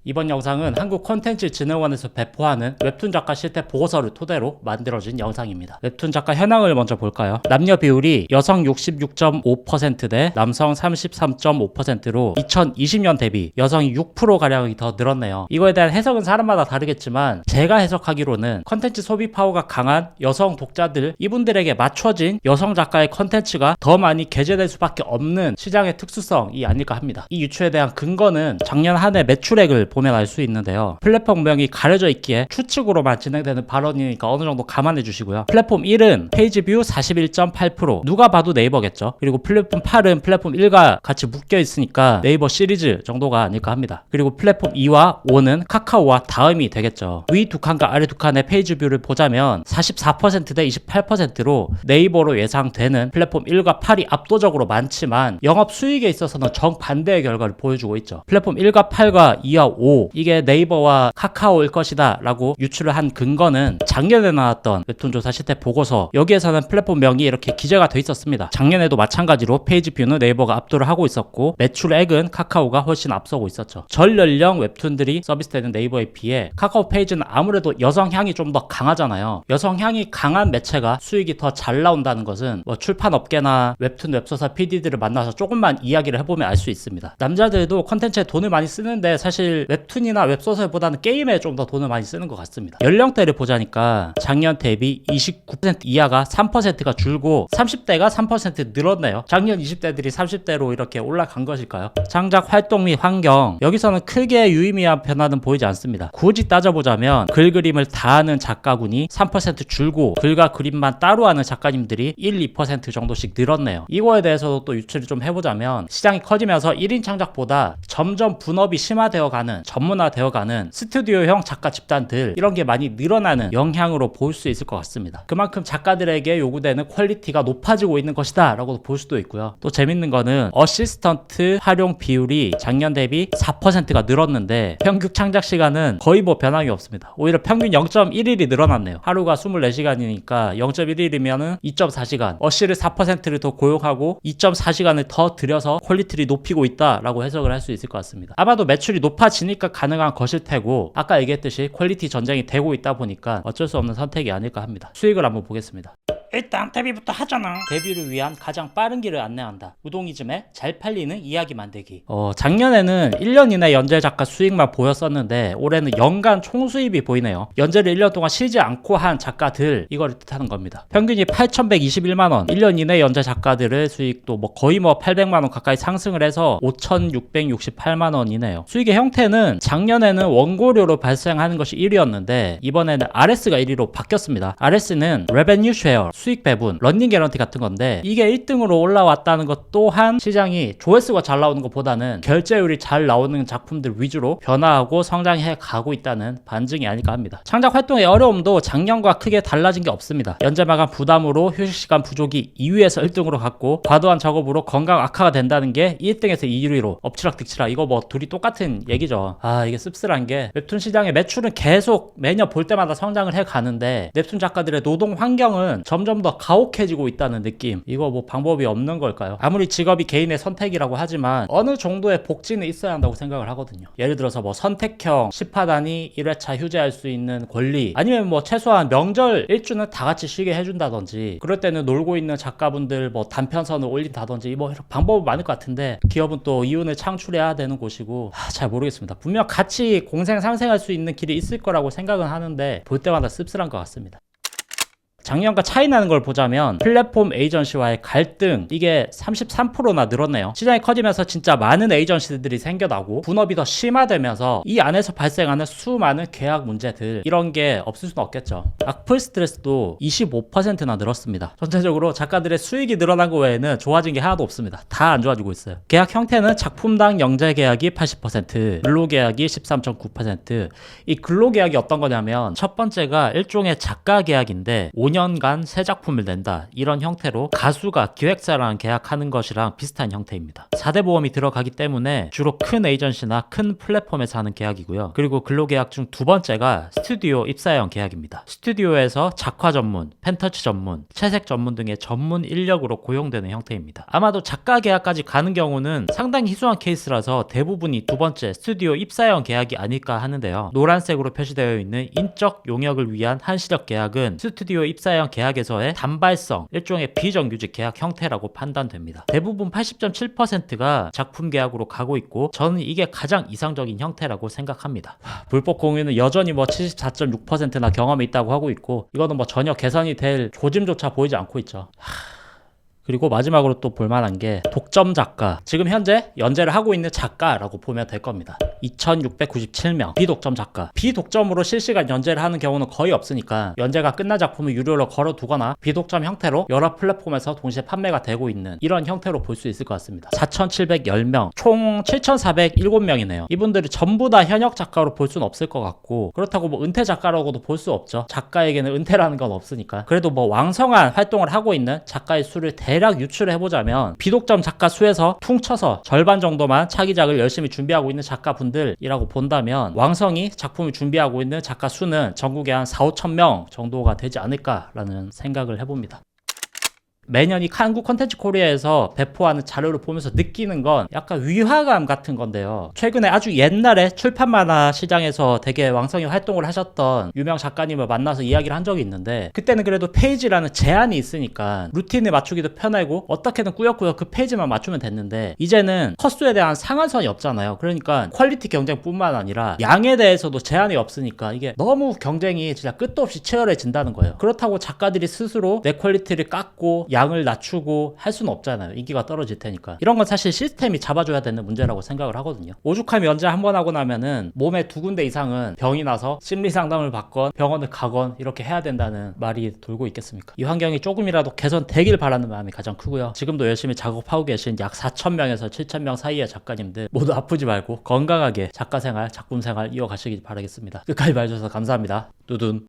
이번 영상은 한국콘텐츠진흥원에서 배포하는 웹툰 작가 실태 보고서를 토대로 만들어진 영상입니다. 웹툰 작가 현황을 먼저 볼까요? 남녀 비율이 여성 66.5% 대 남성 33.5%로 2020년 대비 여성이 6%가량이 더 늘었네요. 이거에 대한 해석은 사람마다 다르겠지만 제가 해석하기로는 컨텐츠 소비 파워가 강한 여성 독자들, 이분들에게 맞춰진 여성 작가의 컨텐츠가 더 많이 게재될 수밖에 없는 시장의 특수성이 아닐까 합니다. 이 유추에 대한 근거는 작년 한 해 매출액을 보면 알 수 있는데요. 플랫폼명이 가려져 있기에 추측으로만 진행되는 발언이니까 어느 정도 감안해 주시고요. 플랫폼 1은 페이지 뷰 41.8%, 누가 봐도 네이버겠죠. 그리고 플랫폼 8은 플랫폼 1과 같이 묶여 있으니까 네이버 시리즈 정도가 아닐까 합니다. 그리고 플랫폼 2와 5는 카카오와 다음이 되겠죠. 위 두 칸과 아래 두 칸의 페이지 뷰를 보자면 44%대 28%로 네이버로 예상되는 플랫폼 1과 8이 압도적으로 많지만 영업 수익에 있어서는 정반대의 결과를 보여주고 있죠. 플랫폼 1과 8과 2와 5, 이게 네이버와 카카오일 것이다 라고 유추를 한 근거는 작년에 나왔던 웹툰 조사 실태 보고서, 여기에서는 플랫폼명이 이렇게 기재가 돼 있었습니다. 작년에도 마찬가지로 페이지 뷰는 네이버가 압도를 하고 있었고 매출액은 카카오가 훨씬 앞서고 있었죠. 전 연령 웹툰들이 서비스되는 네이버에 비해 카카오 페이지는 아무래도 여성향이 좀 더 강하잖아요. 여성향이 강한 매체가 수익이 더 잘 나온다는 것은 뭐 출판업계나 웹툰 웹소사 PD들을 만나서 조금만 이야기를 해보면 알 수 있습니다. 남자들도 컨텐츠에 돈을 많이 쓰는데 사실 웹툰이나 웹소설보다는 게임에 좀 더 돈을 많이 쓰는 것 같습니다. 연령대를 보자니까 작년 대비 29% 이하가 3%가 줄고 30대가 3% 늘었네요. 작년 20대들이 30대로 이렇게 올라간 것일까요? 창작 활동 및 환경, 여기서는 크게 유의미한 변화는 보이지 않습니다. 굳이 따져보자면 글 그림을 다 하는 작가군이 3% 줄고 글과 그림만 따로 하는 작가님들이 1, 2% 정도씩 늘었네요. 이거에 대해서도 또 유추를 좀 해보자면 시장이 커지면서 1인 창작보다 점점 분업이 심화되어가는, 전문화되어가는 스튜디오형 작가 집단들, 이런 게 많이 늘어나는 영향으로 볼 수 있을 것 같습니다. 그만큼 작가들에게 요구되는 퀄리티가 높아지고 있는 것이다 라고도 볼 수도 있고요. 또 재밌는 거는 어시스턴트 활용 비율이 작년 대비 4%가 늘었는데 평균 창작 시간은 거의 뭐 변함이 없습니다. 오히려 평균 0.1일이 늘어났네요. 하루가 24시간이니까 0.1일이면은 2.4시간, 어시를 4%를 더 고용하고 2.4시간을 더 들여서 퀄리티를 높이고 있다라고 해석을 할 수 있을 것 같습니다. 아마도 매출이 높아지니까 가능한 것일 테고, 아까 얘기했듯이 퀄리티 전쟁이 되고 있다 보니까 어쩔 수 없는 선택이 아닐까 합니다. 수익을 한번 보겠습니다. 일단 데뷔부터 하잖아. 데뷔를 위한 가장 빠른 길을 안내한다. 우동이즘에 잘 팔리는 이야기 만들기. 작년에는 1년 이내 연재 작가 수익만 보였었는데 올해는 연간 총수입이 보이네요. 연재를 1년 동안 쉬지 않고 한 작가들, 이거를 뜻하는 겁니다. 평균이 8,121만원, 1년 이내 연재 작가들의 수익도 뭐 거의 뭐 800만원 가까이 상승을 해서 5,668만원이네요. 수익의 형태는 작년에는 원고료로 발생하는 것이 1위였는데 이번에는 RS가 1위로 바뀌었습니다. RS는 Revenue Share, 수익 배분, 런닝 개런티 같은 건데, 이게 1등으로 올라왔다는 것 또한 시장이 조회수가 잘 나오는 것보다는 결제율이 잘 나오는 작품들 위주로 변화하고 성장해 가고 있다는 반증이 아닐까 합니다. 창작 활동의 어려움도 작년과 크게 달라진 게 없습니다. 연재 마감 부담으로 휴식 시간 부족이 2위에서 1등으로 갔고, 과도한 작업으로 건강 악화가 된다는 게 1등에서 2위로 엎치락뒤치락, 이거 뭐 둘이 똑같은 얘기죠. 이게 씁쓸한 게 웹툰 시장의 매출은 계속 매년 볼 때마다 성장을 해 가는데 웹툰 작가들의 노동 환경은 점점 더 가혹해지고 있다는 느낌. 이거 뭐 방법이 없는 걸까요? 아무리 직업이 개인의 선택이라고 하지만 어느 정도의 복지는 있어야 한다고 생각을 하거든요. 예를 들어서 뭐 선택형 10화 단위 1회차 휴재할 수 있는 권리, 아니면 뭐 최소한 명절 1주는 다 같이 쉬게 해준다든지, 그럴 때는 놀고 있는 작가분들 뭐 단편선을 올린다든지, 뭐 방법은 많을 것 같은데 기업은 또 이윤을 창출해야 되는 곳이고 잘 모르겠습니다. 분명 같이 공생 상생할 수 있는 길이 있을 거라고 생각은 하는데 볼 때마다 씁쓸한 것 같습니다. 작년과 차이 나는 걸 보자면 플랫폼 에이전시와의 갈등, 이게 33%나 늘었네요. 시장이 커지면서 진짜 많은 에이전시들이 생겨나고 분업이 더 심화되면서 이 안에서 발생하는 수많은 계약 문제들, 이런 게 없을 수는 없겠죠. 악플 스트레스도 25%나 늘었습니다. 전체적으로 작가들의 수익이 늘어난 거 외에는 좋아진 게 하나도 없습니다. 다 안 좋아지고 있어요. 계약 형태는 작품당 영재 계약이 80%, 근로 계약이 13.9%. 이 근로 계약이 어떤 거냐면 첫 번째가 일종의 작가 계약인데 5년 2년간 새 작품을 낸다, 이런 형태로 가수가 기획사랑 계약하는 것이랑 비슷한 형태입니다. 4대 보험이 들어가기 때문에 주로 큰 에이전시나 큰 플랫폼에서 하는 계약이고요. 그리고 근로계약 중 두 번째가 스튜디오 입사형 계약입니다. 스튜디오에서 작화 전문, 펜터치 전문, 채색 전문 등의 전문 인력으로 고용되는 형태입니다. 아마도 작가 계약까지 가는 경우는 상당히 희소한 케이스라서 대부분이 두 번째 스튜디오 입사형 계약이 아닐까 하는데요. 노란색으로 표시되어 있는 인적 용역을 위한 한시적 계약은 스튜디오 입사형 계약에서의 단발성, 일종의 비정규직 계약 형태라고 판단됩니다. 대부분 80.7%가 작품 계약으로 가고 있고 저는 이게 가장 이상적인 형태라고 생각합니다. 불법 공유는 여전히 74.6%나 경험이 있다고 하고 있고, 이거는 전혀 개선이 될 조짐조차 보이지 않고 있죠. 그리고 마지막으로 또 볼만한 게 독점 작가, 지금 현재 연재를 하고 있는 작가라고 보면 될 겁니다. 2697명 비독점 작가. 비독점으로 실시간 연재를 하는 경우는 거의 없으니까 연재가 끝난 작품을 유료로 걸어두거나 비독점 형태로 여러 플랫폼에서 동시에 판매가 되고 있는 이런 형태로 볼 수 있을 것 같습니다. 4710명, 총 7407명이네요. 이분들이 전부 다 현역 작가로 볼 수는 없을 것 같고, 그렇다고 은퇴 작가라고도 볼 수 없죠. 작가에게는 은퇴라는 건 없으니까. 그래도 왕성한 활동을 하고 있는 작가의 수를 대략 유출을 해보자면 비독점 작가 수에서 퉁쳐서 절반 정도만 차기작을 열심히 준비하고 있는 작가분들이라고 본다면, 왕성히 작품을 준비하고 있는 작가 수는 전국에 한 4-5천 명 정도가 되지 않을까라는 생각을 해봅니다. 매년 이 한국 콘텐츠 코리아에서 배포하는 자료를 보면서 느끼는 건 약간 위화감 같은 건데요. 최근에 아주 옛날에 출판 만화 시장에서 되게 왕성히 활동을 하셨던 유명 작가님을 만나서 이야기를 한 적이 있는데, 그때는 그래도 페이지라는 제한이 있으니까 루틴에 맞추기도 편하고 어떻게든 꾸역꾸역 그 페이지만 맞추면 됐는데, 이제는 컷수에 대한 상한선이 없잖아요. 그러니까 퀄리티 경쟁뿐만 아니라 양에 대해서도 제한이 없으니까 이게 너무 경쟁이 진짜 끝도 없이 치열해진다는 거예요. 그렇다고 작가들이 스스로 내 퀄리티를 깎고 양을 낮추고 할 수는 없잖아요. 인기가 떨어질 테니까. 이런 건 사실 시스템이 잡아줘야 되는 문제라고 생각을 하거든요. 오죽하면 연재 한 번 하고 나면은 몸에 2군데 이상은 병이 나서 심리 상담을 받건 병원을 가건 이렇게 해야 된다는 말이 돌고 있겠습니까? 이 환경이 조금이라도 개선되길 바라는 마음이 가장 크고요. 지금도 열심히 작업하고 계신 약 4,000명에서 7,000명 사이의 작가님들 모두 아프지 말고 건강하게 작가 생활, 작품 생활 이어가시길 바라겠습니다. 끝까지 봐주셔서 감사합니다. 두둔.